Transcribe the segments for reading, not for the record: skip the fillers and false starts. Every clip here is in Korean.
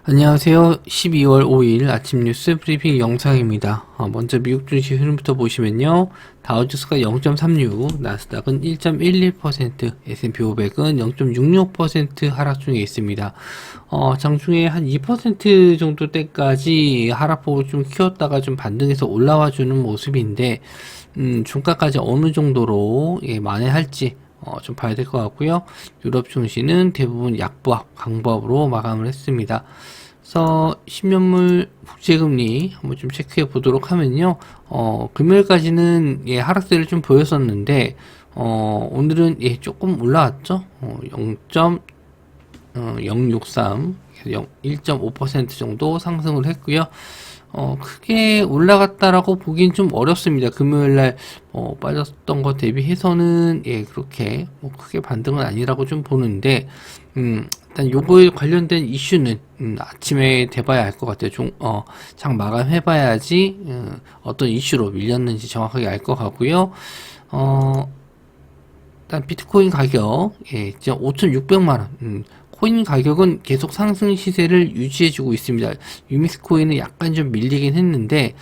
안녕하세요. 12월 5일 아침 뉴스 브리핑 영상입니다. 먼저 미국 증시 흐름부터 보시면요. 다우지수가 0.36, 나스닥은 1.11%, S&P 500은 0.66% 하락 중에 있습니다. 장중에 한 2% 정도 때까지 하락폭을 좀 키웠다가 좀 반등해서 올라와주는 모습인데, 중가까지 어느 정도로 만회할지 좀 봐야 될 것 같고요. 유럽 증시는 대부분 약보합, 강보합으로 마감을 했습니다. 그래서 10년물 국제금리 한번 좀 체크해 보도록 하면요. 금요일까지는 하락세를 좀 보였었는데 오늘은 조금 올라왔죠. 0.063, 1.5% 정도 상승을 했고요. 크게 올라갔다라고 보긴 좀 어렵습니다. 금요일날 빠졌던 것 대비해서는 그렇게 크게 반등은 아니라고 좀 보는데 일단 요거에 관련된 이슈는 아침에 돼봐야 알 것 같아요. 장 마감해봐야지 어떤 이슈로 밀렸는지 정확하게 알 것 같고요. 일단 비트코인 가격 지금 5,600만원, 코인 가격은 계속 상승 시세를 유지해주고 있습니다. 유미스코인은 약간 좀 밀리긴 했는데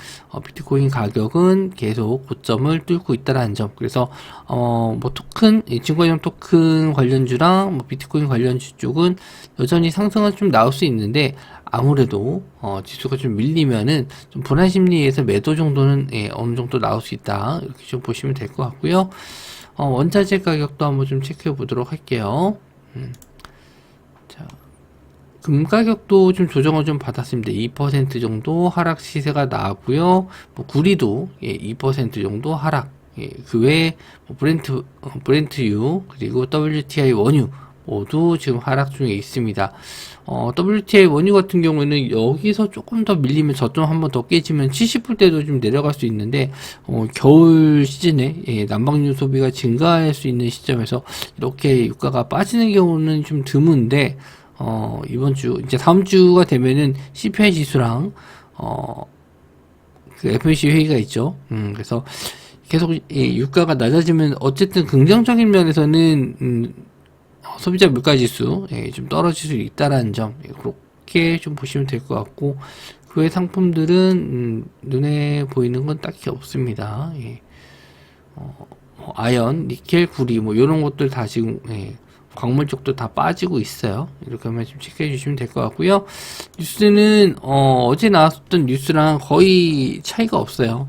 비트코인 가격은 계속 고점을 뚫고 있다는 점. 그래서 뭐 토큰, 증권형 토큰 관련주랑 뭐 비트코인 관련주 쪽은 여전히 상승은 좀 나올 수 있는데 아무래도 지수가 좀 밀리면은 좀 불안 심리에서 매도 정도는 어느 정도 나올 수 있다, 이렇게 좀 보시면 될 것 같고요. 원자재 가격도 한번 좀 체크해 보도록 할게요. 자, 금 가격도 좀 조정을 좀 받았습니다. 2% 정도 하락 시세가 나왔고요. 뭐 구리도 2% 정도 하락. 그 외에 뭐 브렌트유 그리고 WTI 원유 모두 지금 하락 중에 있습니다. WTI 원유 같은 경우에는 여기서 조금 더 밀리면 저점 한번 더 깨지면 70불대도 좀 내려갈 수 있는데 겨울 시즌에 난방유 소비가 증가할 수 있는 시점에서 이렇게 유가가 빠지는 경우는 좀 드문데 이번 주 이제 다음 주가 되면은 CPI 지수랑 그 FOMC 회의가 있죠. 그래서 계속 유가가 낮아지면 어쨌든 긍정적인 면에서는 소비자 물가지수 좀 떨어질 수 있다라는 점, 그렇게 좀 보시면 될 것 같고, 그 외 상품들은 눈에 보이는 건 딱히 없습니다. 아연, 니켈, 구리 뭐 이런 것들 다 지금 광물 쪽도 다 빠지고 있어요. 이렇게 하면 좀 체크해 주시면 될 것 같고요. 뉴스는 어제 나왔었던 뉴스랑 거의 차이가 없어요.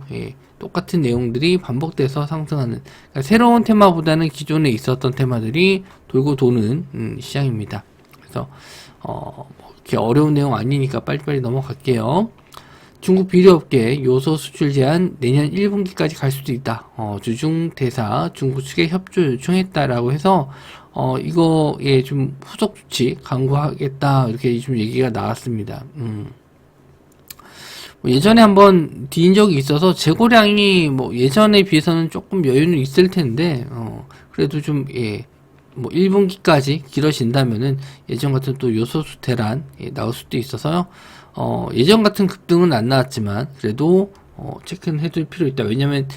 똑같은 내용들이 반복돼서 상승하는, 그러니까 새로운 테마보다는 기존에 있었던 테마들이 돌고 도는 시장입니다. 그래서 이렇게 어려운 내용 아니니까 빨리빨리 넘어갈게요. 중국 비료업계 요소 수출 제한 내년 1분기까지 갈 수도 있다. 주중 대사 중국 측에 협조 요청했다라고 해서 이거에 좀 후속 조치 강구하겠다, 이렇게 좀 얘기가 나왔습니다. 예전에 한번 뒤인 적이 있어서 재고량이 뭐 예전에 비해서는 조금 여유는 있을 텐데 그래도 좀 뭐 1분기까지 길어진다면은 예전 같은 또 요소수 대란 나올 수도 있어서요. 예전 같은 급등은 안 나왔지만 그래도 체크는 해둘 필요 있다. 왜냐면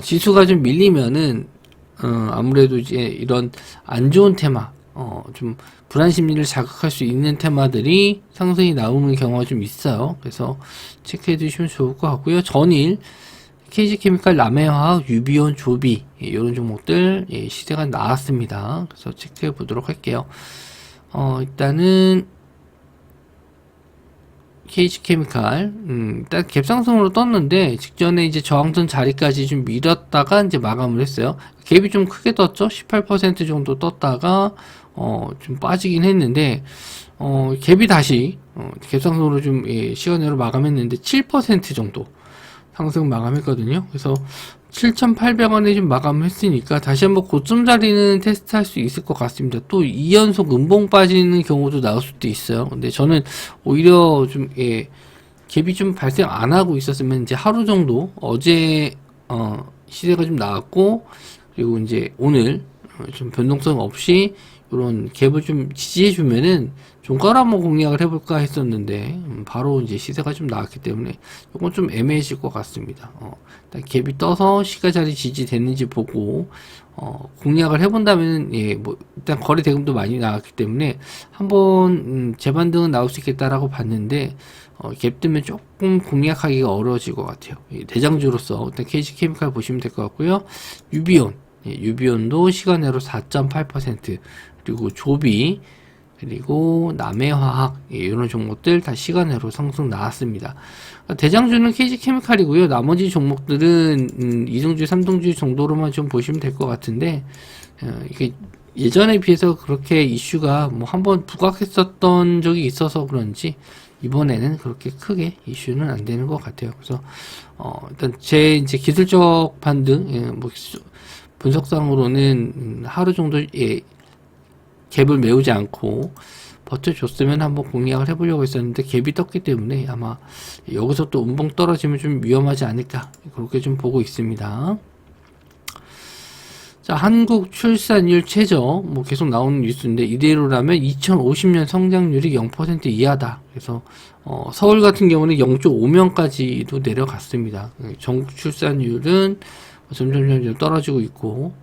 지수가 좀 밀리면은 아무래도 이제 이런 안 좋은 테마, 좀 불안 심리를 자극할 수 있는 테마들이 상승이 나오는 경우가 좀 있어요. 그래서 체크해 두시면 좋을 것 같고요. 전일 KG케미칼, 남해화학, 유비온, 조비 이런 종목들 시세가 나왔습니다. 그래서 체크해 보도록 할게요. 일단은 KG케미칼, 일단 갭상승으로 떴는데 직전에 이제 저항선 자리까지 좀 밀었다가 이제 마감을 했어요. 갭이 좀 크게 떴죠. 18% 정도 떴다가 좀 빠지긴 했는데 갭이 다시 갭상승으로 좀 시간으로 마감했는데 7% 정도 상승 마감했거든요. 그래서 7,800원에 좀 마감했으니까 다시 한번 고점 자리는 테스트할 수 있을 것 같습니다. 또 2연속 음봉 빠지는 경우도 나올 수도 있어요. 근데 저는 오히려 좀 갭이 좀 발생 안 하고 있었으면 이제 하루 정도, 어제 시세가 좀 나왔고 그리고 이제 오늘 좀 변동성 없이 이런 갭을 좀 지지해 주면은 종가로 한번 공략을 해볼까 했었는데 바로 이제 시세가 좀 나왔기 때문에 이건 좀 애매해질 것 같습니다. 일단 갭이 떠서 시가 자리 지지됐는지 보고 공략을 해본다면 예, 뭐 일단 거래 대금도 많이 나왔기 때문에 한번 재반등은 나올 수 있겠다라고 봤는데 갭 뜨면 조금 공략하기가 어려워질 것 같아요. 예, 대장주로서 일단 KG케미칼 보시면 될 것 같고요. 유비온, 예, 유비온도 시간으로 4.8%, 그리고 조비, 그리고 남해화학, 예, 이런 종목들 다 시간으로 상승 나왔습니다. 대장주는 KG케미칼이고요. 나머지 종목들은 이등주, 삼등주 정도로만 좀 보시면 될 것 같은데 이게 예전에 비해서 그렇게 이슈가 뭐 한번 부각했었던 적이 있어서 그런지 이번에는 그렇게 크게 이슈는 안 되는 것 같아요. 그래서 일단 제 이제 기술적 반등, 예, 뭐 분석상으로는 하루 정도 예, 갭을 메우지 않고 버텨줬으면 한번 공략을 해보려고 했었는데 갭이 떴기 때문에 아마 여기서 또 음봉 떨어지면 좀 위험하지 않을까 그렇게 좀 보고 있습니다. 자, 한국 출산율 최저 뭐 계속 나오는 뉴스인데 이대로라면 2050년 성장률이 0% 이하다. 그래서 서울 같은 경우는 0.5명까지도 내려갔습니다. 전국 출산율은 점점 떨어지고 있고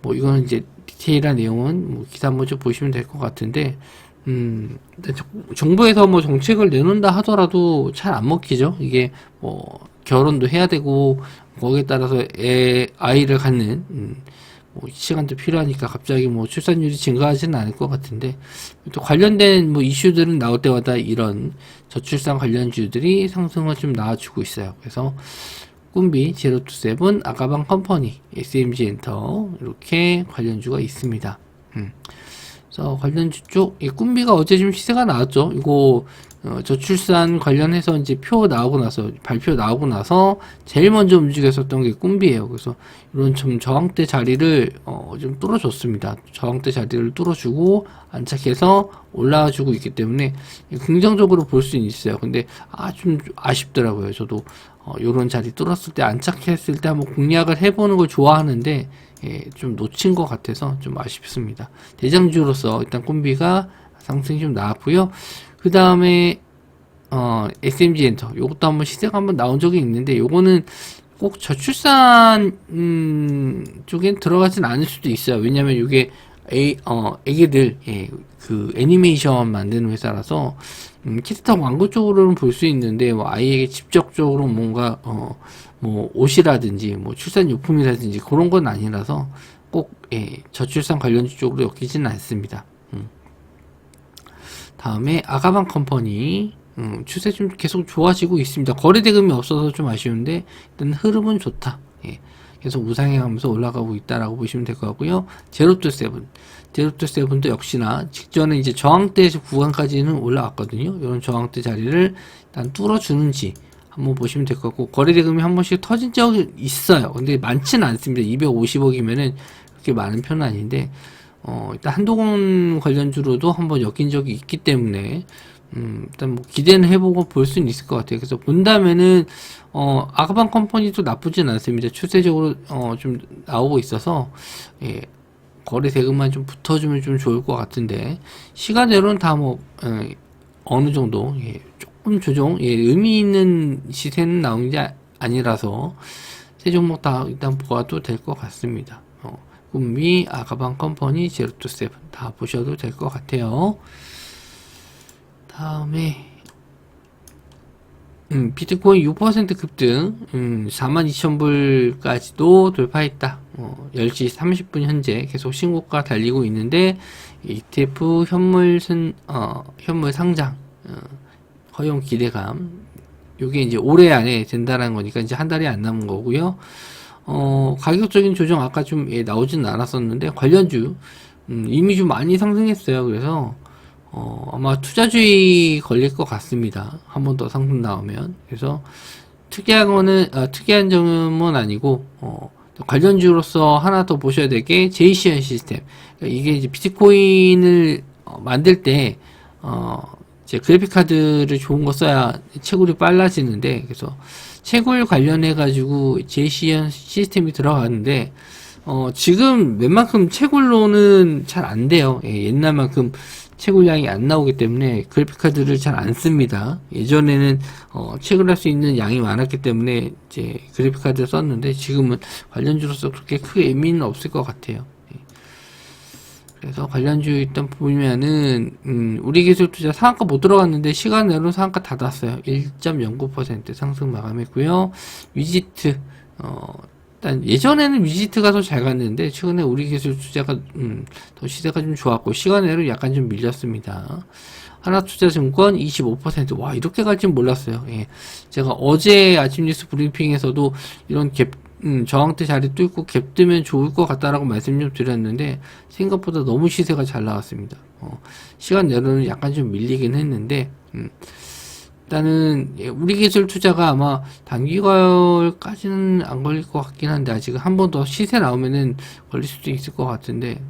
뭐 이거는 이제 디테일한 내용은 뭐 기사 한번 좀 보시면 될 것 같은데 정부에서 뭐 정책을 내놓는다 하더라도 잘 안 먹히죠. 이게 뭐 결혼도 해야 되고 거기에 따라서 아이를 갖는 뭐 시간도 필요하니까 갑자기 뭐 출산율이 증가하지는 않을 것 같은데 또 관련된 뭐 이슈들은 나올 때마다 이런 저출산 관련주들이 상승을 좀 나와주고 있어요. 그래서 꿈비, 제로투세븐, 아가방 컴퍼니, SMG 엔터 이렇게 관련주가 있습니다. 그래서 관련주 쪽, 꿈비가 어제 좀 시세가 나왔죠. 이거 저출산 관련해서 이제 표 나오고 나서 발표 나오고 나서 제일 먼저 움직였었던 게 꿈비예요. 그래서 이런 좀 저항대 자리를 좀 뚫어줬습니다. 저항대 자리를 뚫어주고 안착해서 올라와주고 있기 때문에 긍정적으로 볼 수는 있어요. 근데 좀 아쉽더라고요. 저도 요런 자리 뚫었을 때 안착했을 때 한번 공략을 해보는 걸 좋아하는데 예, 좀 놓친 것 같아서 좀 아쉽습니다. 대장주로서 일단 꿈비가 상승이 좀 나왔고요. 그 다음에 SMG 엔터 요것도 한번 시세가 한번 나온 적이 있는데 요거는 꼭 저출산 쪽엔 들어가진 않을 수도 있어요. 왜냐면 이게 애기들 예, 그 애니메이션 만드는 회사라서 키스타 광고 쪽으로는 볼 수 있는데 뭐 아이에게 직접적으로 뭔가 뭐 옷이라든지 뭐 출산용품이라든지 그런 건 아니라서 꼭 예, 저출산 관련주 쪽으로 엮이지는 않습니다. 다음에 아가방 컴퍼니 추세 좀 계속 좋아지고 있습니다. 거래 대금이 없어서 좀 아쉬운데 일단 흐름은 좋다. 예, 계속 우상향하면서 올라가고 있다라고 보시면 될 것 같고요. 제로투세븐도 역시나 직전에 이제 저항대 구간까지는 올라왔거든요. 이런 저항대 자리를 일단 뚫어주는지 한번 보시면 될 것 같고 거래 대금이 한 번씩 터진 적이 있어요. 근데 많지는 않습니다. 250억이면은 그렇게 많은 편은 아닌데 일단 한동훈 관련주로도 한번 엮인 적이 있기 때문에 일단 뭐 기대는 해보고 볼 수는 있을 것 같아요. 그래서 본다면은 아가방 컴퍼니도 나쁘진 않습니다. 추세적으로 좀 나오고 있어서 예, 거래 대금만 좀 붙어주면 좀 좋을 것 같은데 시간대로는 다 뭐 어느 정도 예, 조금 조정 예, 의미 있는 시세는 나온 게 아니라서 세 종목 다 일단 보아도 될 것 같습니다. 꿈비, 아가방 컴퍼니, 제로투세븐 다 보셔도 될 것 같아요. 다음에 비트코인 6% 급등 42,000불까지도 돌파했다. 10시 30분 현재 계속 신고가 달리고 있는데 ETF 현물 상장 허용 기대감 요게 이제 올해 안에 된다라는 거니까 이제 한 달이 안 남은 거고요. 가격적인 조정 아까 좀 나오진 않았었는데 관련주 이미 좀 많이 상승했어요. 그래서 아마 투자주의 걸릴 것 같습니다. 한 번 더 상승 나오면. 그래서 특이한 점은 아니고 관련주로서 하나 더 보셔야 될 게 제이시언 시스템. 그러니까 이게 이제 비트코인을 만들 때 이제 그래픽 카드를 좋은 거 써야 채굴이 빨라지는데 그래서 채굴 관련해 가지고 제이시언 시스템이 들어가는데 지금 웬만큼 채굴로는 잘 안 돼요. 예, 옛날만큼 채굴량이 안 나오기 때문에 그래픽카드를 잘 안 씁니다. 예전에는 채굴할 수 있는 양이 많았기 때문에 이제 그래픽카드를 썼는데 지금은 관련주로서 그렇게 크게 의미는 없을 것 같아요. 그래서 관련주 일단 보면은 우리기술투자 상한가 못 들어갔는데 시간 내로 상한가 닫았어요. 1.09% 상승 마감했고요. 위지트 일단 예전에는 위지트가 더 잘 갔는데 최근에 우리기술투자가 더 시세가 좀 좋았고 시간 내로 약간 좀 밀렸습니다. 하나투자증권 25%. 와, 이렇게 갈 줄 몰랐어요. 예. 제가 어제 아침 뉴스 브리핑에서도 이런 저항대 자리 뚫고 갭 뜨면 좋을 것 같다라고 말씀 좀 드렸는데 생각보다 너무 시세가 잘 나왔습니다. 시간 내로는 약간 좀 밀리긴 했는데 일단은 우리 기술 투자가 아마 단기가까지는 안 걸릴 것 같긴 한데 아직 한 번 더 시세 나오면은 걸릴 수도 있을 것 같은데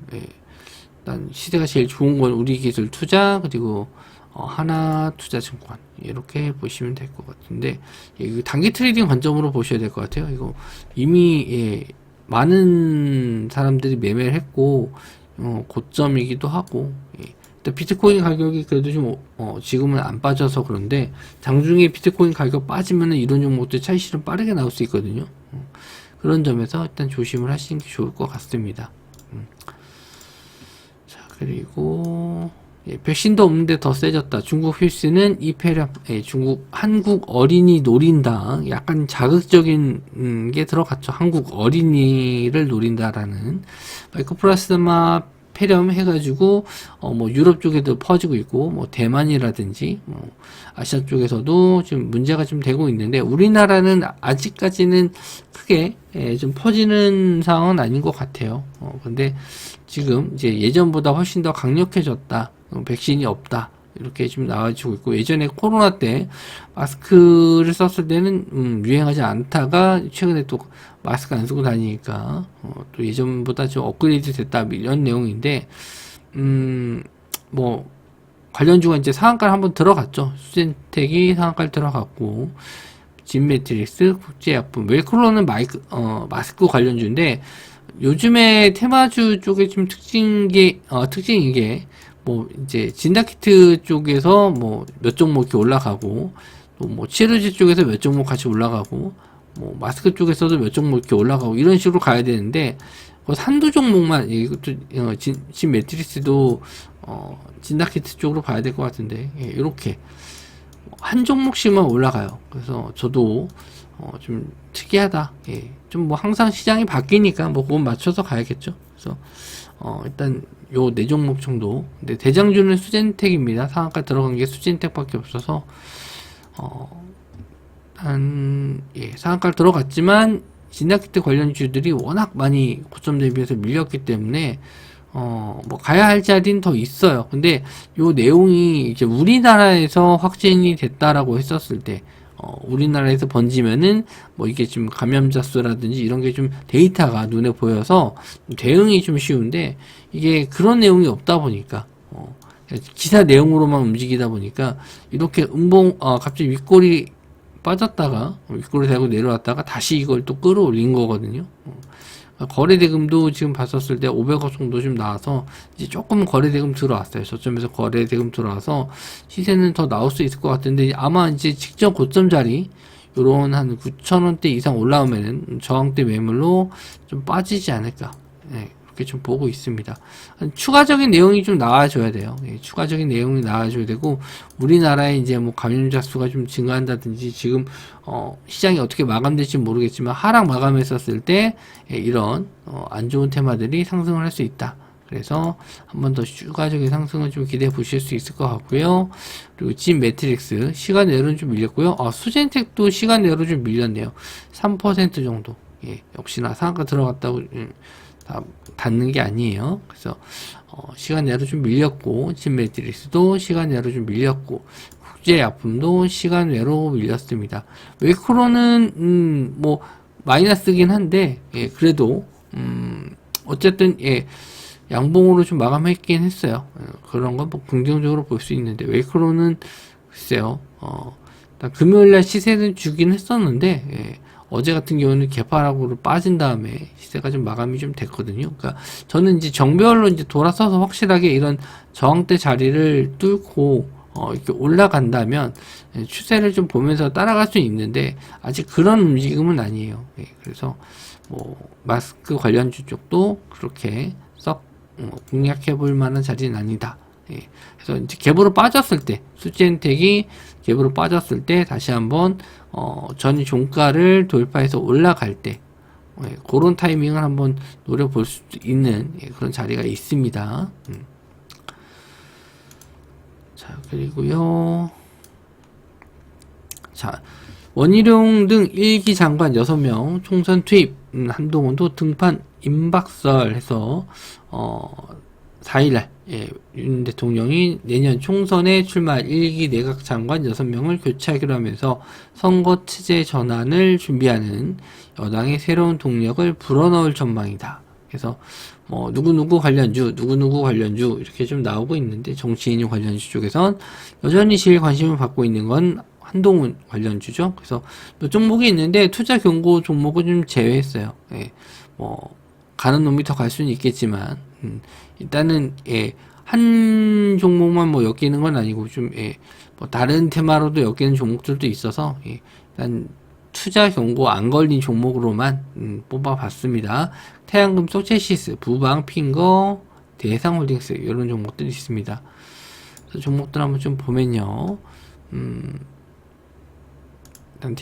일단 시세가 제일 좋은 건 우리 기술 투자 그리고 하나투자증권 이렇게 보시면 될 것 같은데 이거 단기 트레이딩 관점으로 보셔야 될 것 같아요. 이거 이미 많은 사람들이 매매를 했고 고점이기도 하고 일단 비트코인 가격이 그래도 좀 지금은 안 빠져서 그런데 장중에 비트코인 가격 빠지면은 이런 종목들 차익실은 빠르게 나올 수 있거든요. 그런 점에서 일단 조심을 하시는 게 좋을 것 같습니다. 자, 그리고 백신도 없는데 더 세졌다. 중국 휠스는 이페렴, 중국 한국 어린이 노린다. 약간 자극적인 게 들어갔죠. 한국 어린이를 노린다라는 마이크로플라스마 폐렴 해가지고 뭐 유럽 쪽에도 퍼지고 있고 뭐 대만이라든지 뭐 아시아 쪽에서도 지금 문제가 좀 되고 있는데 우리나라는 아직까지는 크게 좀 퍼지는 상황은 아닌 것 같아요. 근데 지금 이제 예전보다 훨씬 더 강력해졌다. 백신이 없다. 이렇게 좀 나와지고 있고 예전에 코로나 때 마스크를 썼을 때는 유행하지 않다가 최근에 또 마스크 안 쓰고 다니니까 또 예전보다 좀 업그레이드 됐다 이런 내용인데 뭐 관련주가 이제 상한가를 한번 들어갔죠. 수젠텍이 상한가를 들어갔고 진매트릭스, 국제약품, 웰크로는 마스크 관련주인데 요즘에 테마주 쪽에 좀 특징인 게 뭐 이제 진단키트 쪽에서 뭐 몇 종목 이렇게 올라가고 또 뭐 치료제 쪽에서 몇 종목 같이 올라가고 뭐 마스크 쪽에서도 몇 종목 이렇게 올라가고 이런 식으로 가야 되는데 한두 종목만 이것도 진 매트리스도 진단키트 쪽으로 봐야 될 것 같은데 이렇게 한 종목씩만 올라가요. 그래서 저도 좀 특이하다. 좀 뭐 항상 시장이 바뀌니까 뭐 그건 맞춰서 가야겠죠. 그래서 일단 요 네 종목 정도. 근데 대장주는 수젠텍입니다. 상한가 들어간 게 수젠텍밖에 없어서 상한가를 들어갔지만 진단키트 관련주들이 워낙 많이 고점 대비해서 밀렸기 때문에 뭐 가야 할 자리는 더 있어요. 근데 요 내용이 이제 우리나라에서 확진이 됐다라고 했었을 때 우리나라에서 번지면은 뭐 이게 지금 감염자 수라든지 이런 게 좀 데이터가 눈에 보여서 대응이 좀 쉬운데 이게 그런 내용이 없다 보니까 기사 내용으로만 움직이다 보니까 이렇게 갑자기 윗골이 빠졌다가 윗골이 되고 내려왔다가 다시 이걸 또 끌어올린 거거든요. 거래대금도 지금 봤었을 때 500억 정도 좀 나와서 이제 조금 거래대금 들어왔어요. 저점에서 거래대금 들어와서 시세는 더 나올 수 있을 것 같은데 아마 이제 직전 고점 자리 요런 한 9,000원대 이상 올라오면은 저항대 매물로 좀 빠지지 않을까. 그렇게 좀 보고 있습니다. 추가적인 내용이 좀 나와줘야 돼요. 추가적인 내용이 나와줘야 되고 우리나라에 이제 뭐 감염자 수가 좀 증가한다든지 지금 시장이 어떻게 마감될지 모르겠지만 하락 마감했었을 때 이런 안 좋은 테마들이 상승을 할 수 있다. 그래서 한 번 더 추가적인 상승을 좀 기대해 보실 수 있을 것 같고요. 그리고 진 매트릭스 시간 내로는 좀 밀렸고요. 수젠텍도 시간 내로 좀 밀렸네요. 3% 정도. 역시나 상한가 들어갔다고 다 닿는 게 아니에요. 그래서 시간 내로 좀 밀렸고 진 매트릭스도 시간 내로 좀 밀렸고 국제약품도 시간 외로 밀렸습니다. 웨이크로는 뭐 마이너스긴 한데 그래도 어쨌든 양봉으로 좀 마감했긴 했어요. 그런 건 뭐 긍정적으로 볼 수 있는데 웨이크로는 글쎄요. 금요일날 시세는 주긴 했었는데 어제 같은 경우는 개파락으로 빠진 다음에 시세가 좀 마감이 좀 됐거든요. 그러니까 저는 이제 정별로 이제 돌아서서 확실하게 이런 저항대 자리를 뚫고 이렇게 올라간다면 추세를 좀 보면서 따라갈 수 있는데 아직 그런 움직임은 아니에요. 예, 그래서 뭐 마스크 관련주 쪽도 그렇게 썩 공략해 볼 만한 자리는 아니다. 예, 그래서 이제 갭으로 빠졌을 때 수지엔텍이 갭으로 빠졌을 때 다시 한번 전 종가를 돌파해서 올라갈 때 예, 그런 타이밍을 한번 노려볼 수 있는 예, 그런 자리가 있습니다. 자, 그리고요. 자, 원희룡 등 1기 장관 6명 총선 투입, 한동훈도 등판 임박설 해서 4일날 예, 윤 대통령이 내년 총선에 출마할 1기 내각 장관 6명을 교체하기로 하면서 선거 체제 전환을 준비하는 여당의 새로운 동력을 불어넣을 전망이다. 그래서 뭐 누구누구 관련주 이렇게 좀 나오고 있는데 정치인 관련주 쪽에선 여전히 제일 관심을 받고 있는 건 한동훈 관련주죠. 그래서 몇 종목이 있는데 투자 경고 종목을 좀 제외했어요. 예, 뭐 가는 놈이 더 갈 수는 있겠지만 일단은 예, 한 종목만 뭐 엮이는 건 아니고 좀 예, 뭐 다른 테마로도 엮이는 종목들도 있어서 예, 일단 투자 경고 안 걸린 종목으로만 뽑아봤습니다. 태양금속, 체시스, 부방, 핑거, 대상홀딩스 이런 종목들이 있습니다. 그래서 종목들 한번 좀 보면요. 일단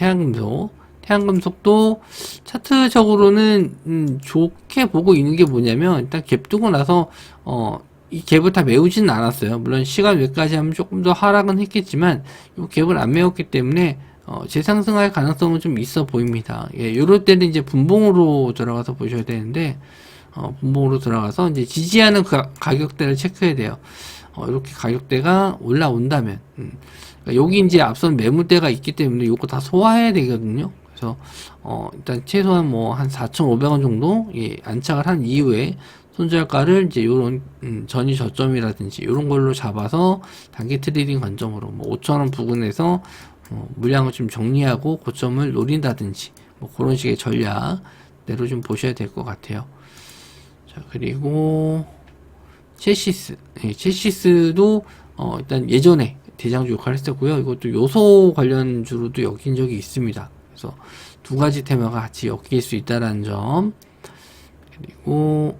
태양금속도 차트적으로는 좋게 보고 있는 게 뭐냐면 일단 갭 두고 나서 이 갭을 다 메우지는 않았어요. 물론 시간 외까지 하면 조금 더 하락은 했겠지만 이 갭을 안 메웠기 때문에 재상승할 가능성은 좀 있어 보입니다. 예, 요럴 때는 이제 분봉으로 들어가서 보셔야 되는데, 분봉으로 들어가서 이제 지지하는 가격대를 체크해야 돼요. 이렇게 가격대가 올라온다면, 그러니까 여기 이제 앞선 매물대가 있기 때문에 요거 다 소화해야 되거든요. 그래서, 일단 최소한 뭐 한 4,500원 정도, 예, 안착을 한 이후에 손절가를 이제 요런, 전위 저점이라든지 요런 걸로 잡아서 단기 트레이딩 관점으로 뭐 5,000원 부근에서 물량을 좀 정리하고 고점을 노린다든지 뭐 그런 식의 전략대로 좀 보셔야 될 것 같아요. 자, 그리고 체시스, 예, 체시스도 일단 예전에 대장주 역할을 했었고요. 이것도 요소 관련주로도 엮인 적이 있습니다. 그래서 두 가지 테마가 같이 엮일 수 있다는 점. 그리고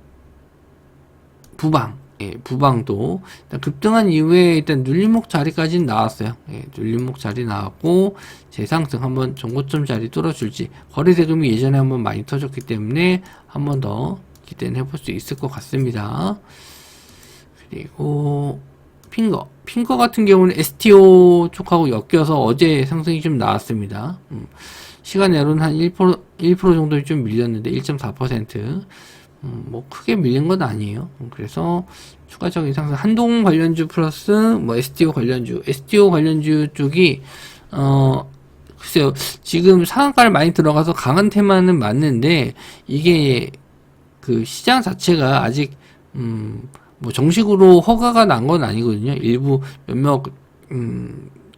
부방, 예, 부방도 일단 급등한 이후에 일단 눌림목 자리까지는 나왔어요. 예, 눌림목 자리 나왔고 재상승 한번 전고점 자리 뚫어줄지 거래 대금이 예전에 한번 많이 터졌기 때문에 한번 더 기대는 해볼 수 있을 것 같습니다. 그리고 핑거 같은 경우는 STO 쪽하고 엮여서 어제 상승이 좀 나왔습니다. 시간외로는 한 1% 정도 좀 밀렸는데 1.4%. 뭐 크게 밀린 건 아니에요. 그래서 추가적인 상승 한동 관련주 플러스 뭐 STO 관련주 쪽이 글쎄요 지금 상한가를 많이 들어가서 강한 테마는 맞는데 이게 그 시장 자체가 아직 뭐 정식으로 허가가 난 건 아니거든요. 일부 몇몇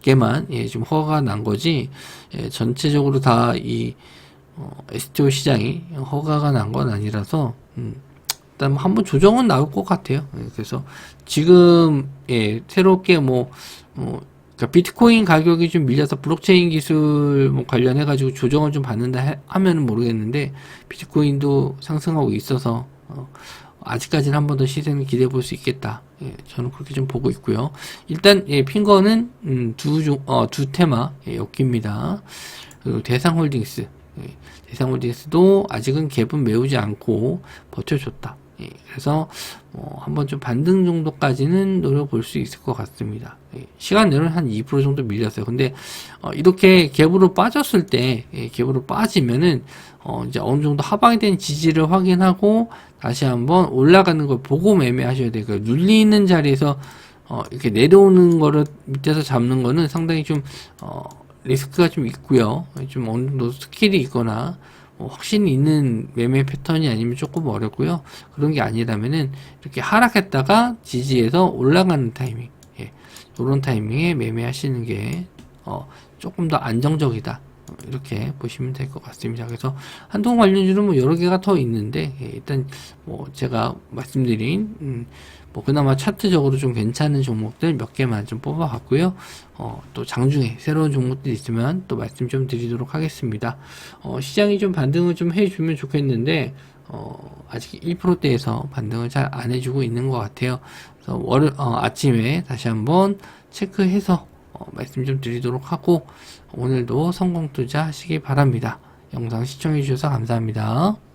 개만 예, 좀 허가가 난 거지 예, 전체적으로 다 이 STO 시장이 허가가 난 건 아니라서 일단 한번 조정은 나올 것 같아요. 그래서 지금 예, 새롭게 그러니까 비트코인 가격이 좀 밀려서 블록체인 기술 뭐 관련해 가지고 조정을 좀 받는다 하면은 모르겠는데 비트코인도 상승하고 있어서 아직까지는 한 번 더 시세는 기대해 볼 수 있겠다. 예, 저는 그렇게 좀 보고 있고요. 일단 예, 핑거는 두 테마 예, 엮입니다. 그리고 대상홀딩스 대상홀딩스도 아직은 갭은 메우지 않고 버텨줬다. 예, 그래서 한번 좀 반등 정도까지는 노려볼 수 있을 것 같습니다. 예, 시간 내로는 한 2% 정도 밀렸어요. 근데 이렇게 갭으로 빠졌을 때 예, 갭으로 빠지면은 이제 어느 정도 하방이 된 지지를 확인하고 다시 한번 올라가는 걸 보고 매매하셔야 돼요. 그러니까 눌리는 자리에서 이렇게 내려오는 거를 밑에서 잡는 거는 상당히 좀 리스크가 좀 있고요. 좀 어느 정도 스킬이 있거나 확신이 있는 매매 패턴이 아니면 조금 어렵고요. 그런 게 아니라면은 이렇게 하락했다가 지지해서 올라가는 타이밍, 예, 이런 타이밍에 매매하시는 게 조금 더 안정적이다. 이렇게 보시면 될 것 같습니다. 그래서 한동 관련주는 뭐 여러 개가 더 있는데 일단 뭐 제가 말씀드린 뭐 그나마 차트적으로 좀 괜찮은 종목들 몇 개만 좀 뽑아봤고요. 또 장중에 새로운 종목들 있으면 또 말씀 좀 드리도록 하겠습니다. 시장이 좀 반등을 좀 해주면 좋겠는데 아직 1%대에서 반등을 잘 안 해주고 있는 것 같아요. 그래서 아침에 다시 한번 체크해서 말씀 좀 드리도록 하고 오늘도 성공 투자 하시기 바랍니다. 영상 시청해 주셔서 감사합니다.